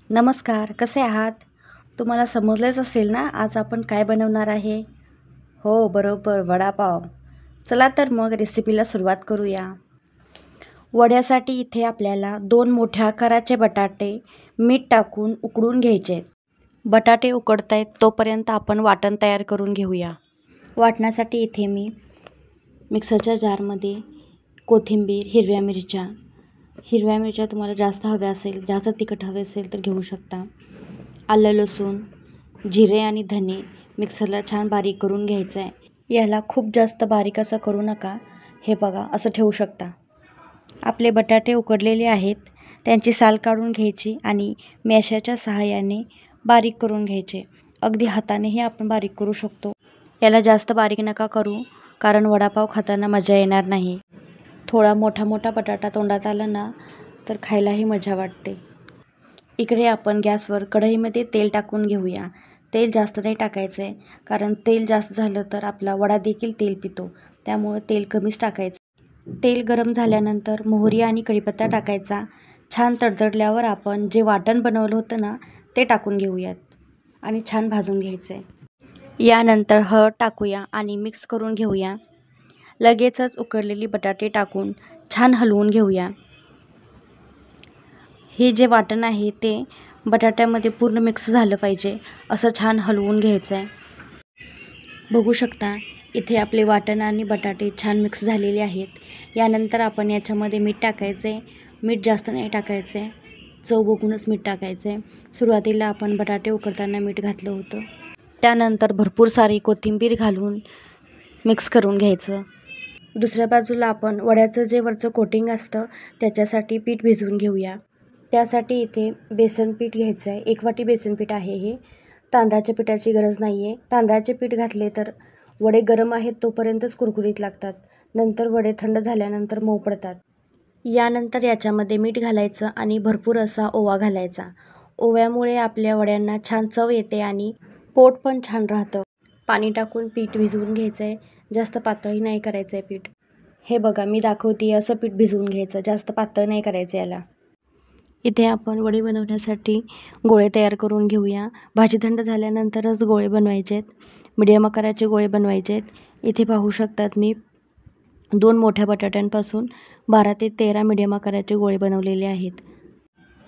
नमस्कार, कसे आहात? तुम्हाला समजलेच असेल ना आज आपण काय बनवणार आहे? हो, बरोबर, वडापाव. चला तर मग रेसिपीला सुरुवात करूया. वड्यासाठी इथे आपल्याला 2 मोठ्या आकाराचे बटाटे मीठ टाकून उकडून घ्यायचे. बटाटे उकडतायत तोपर्यंत आपण वाटण तयार करून घेऊया. वाटण्यासाठी इथे मी मिक्सरच्या जारमध्ये कोथिंबीर, हिरव्या मिरच्या तुम्हाला जास्त हव्या असेल, जास्त तिखट हवे असेल तर घेऊ शकता. आलं, लसूण, जिरे आणि धने मिक्सरला छान बारीक करून घ्यायचं आहे. याला खूप जास्त बारीक असं करू नका. हे बघा, असं ठेवू शकता. आपले बटाटे उकडलेले आहेत, त्यांची साल काढून घ्यायची आणि मॅशरच्या सहाय्याने बारीक करून घ्यायचे. अगदी हातानेही आपण बारीक करू शकतो. याला जास्त बारीक नका करू, कारण वडापाव खाताना मजा येणार नाही. थोडा मोठा बटाटा तोंडात आला ना तर खायलाही मजा वाटते. इकडे आपण गॅसवर कढईमध्ये तेल टाकून घेऊया. तेल जास्त नाही टाकायचं आहे, कारण तेल जास्त झालं तर आपला वडा देखील तेल पितो. त्यामुळे तेल कमीच टाकायचं. तेल गरम झाल्यानंतर मोहरी आणि कढीपत्ता टाकायचा. छान तडतडल्यावर आपण जे वाटण बनवलं होतं ना ते टाकून घेऊयात आणि छान भाजून घ्यायचं आहे. यानंतर हळद टाकूया आणि मिक्स करून घेऊया. लगेचच उकडलेली बटाटे टाकून छान हलवून घेऊया. हे जे वाटण आहे ते बटाट्यामध्ये पूर्ण मिक्स झालं पाहिजे, असं छान हलवून घ्यायचं आहे. बघू शकता इथे आपले वाटण आणि बटाटे छान मिक्स झालेले आहेत. यानंतर आपण याच्यामध्ये मीठ टाकायचं आहे. मीठ जास्त नाही टाकायचं आहे, चव बघूनच मीठ टाकायचं आहे. सुरुवातीला आपण बटाटे उकडताना मीठ घातलं होतं. त्यानंतर भरपूर सारी कोथिंबीर घालून मिक्स करून घ्यायचं. दुसऱ्या बाजूला आपण वड्याचं जे वरचं कोटिंग असतं त्याच्यासाठी पीठ भिजवून घेऊया. त्यासाठी इथे बेसन पीठ घ्यायचं आहे. 1 वाटी बेसन पीठ आहे हे. तांदळाच्या पिठाची गरज नाही आहे. तांदळाचे पीठ घातले तर वडे गरम आहेत तोपर्यंतच कुरकुरीत लागतात. नंतर वडे थंड झाल्यानंतर मऊ पडतात. यानंतर याच्यामध्ये मीठ घालायचं आणि भरपूर असा ओवा घालायचा. ओव्यामुळे आपल्या वड्यांना छान चव येते आणि पोट पण छान राहतं. पाणी टाकून पीठ भिजवून घ्यायचं आहे. जास्त पातळही नाही करायचं आहे पीठ. हे बघा, मी दाखवते असं पीठ भिजवून घ्यायचं, जास्त पातळ नाही करायचं याला. इथे आपण वडे बनवण्यासाठी गोळे तयार करून घेऊया. भाजी थंड झाल्यानंतरच गोळे बनवायचे आहेत. मीडियम आकाराचे गोळे बनवायचे आहेत. इथे पाहू शकतात मी 2 मोठ्या बटाट्यांपासून 12 ते 13 मीडियम आकाराचे गोळे बनवलेले आहेत.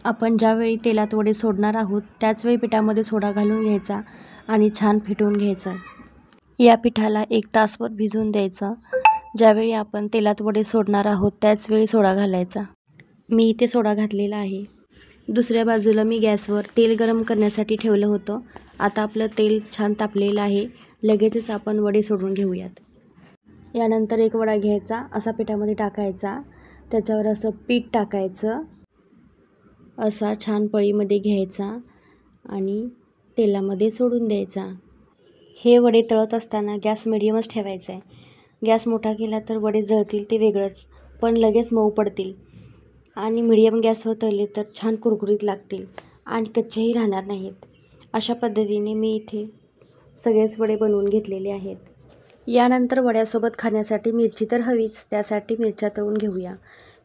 आपण ज्यावेळी तेलात वडे सोडणार आहोत त्याचवेळी पिठामध्ये सोडा घालून घ्यायचा आणि छान फेटून घ्यायचा. या पिठाला 1 तासभर भिजवून द्यायचं. ज्यावेळी आपण तेलात वडे सोडणार आहोत त्याचवेळी सोडा घालायचा. मी इथे सोडा घातलेला आहे. दुसऱ्या बाजूला मी गॅसवर तेल गरम करण्यासाठी ठेवलं होतं. आता आपलं तेल छान तापलेलं आहे. लगेचच आपण वडे सोडून घेऊयात. यानंतर 1 वडा घ्यायचा, असा पिठामध्ये टाकायचा. त्याच्यावर असं पीठ टाकायचं, असा छान पळीमध्ये घ्यायचा आणि तेलामध्ये सोडून द्यायचा. हे वडे तळत असताना गॅस मिडियमच ठेवायचा आहे. गॅस मोठा केला तर वडे जळतील ते वेगळंच, पण लगेच मऊ पडतील. आणि मिडियम गॅसवर तळले तर छान कुरकुरीत लागतील आणि कच्चेही राहणार नाहीत. अशा पद्धतीने मी इथे सगळेच वडे बनवून घेतलेले आहेत. यानंतर वड्यासोबत खाण्यासाठी मिरची तर हवीच, त्यासाठी मिरच्या तळून घेऊया.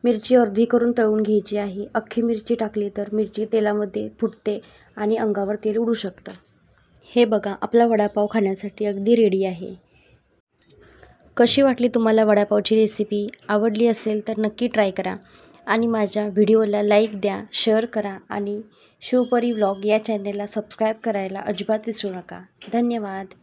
मिरची अर्धी करून तळून घ्यायची आहे. अख्खी मिरची टाकली तर मिरची तेलामध्ये फुटते आणि अंगावर तेल उडू शकतं. हे बघा, आपला वडापाव खाण्यासाठी अगदी रेडी आहे. कशी वाटली तुम्हाला वडापावची रेसिपी? आवडली असेल तर नक्की ट्राय करा आणि माझ्या व्हिडिओला लाईक द्या, शेअर करा आणि शिवपरी व्लॉग या चॅनेलला सबस्क्राईब करायला अजिबात विसरू नका. धन्यवाद.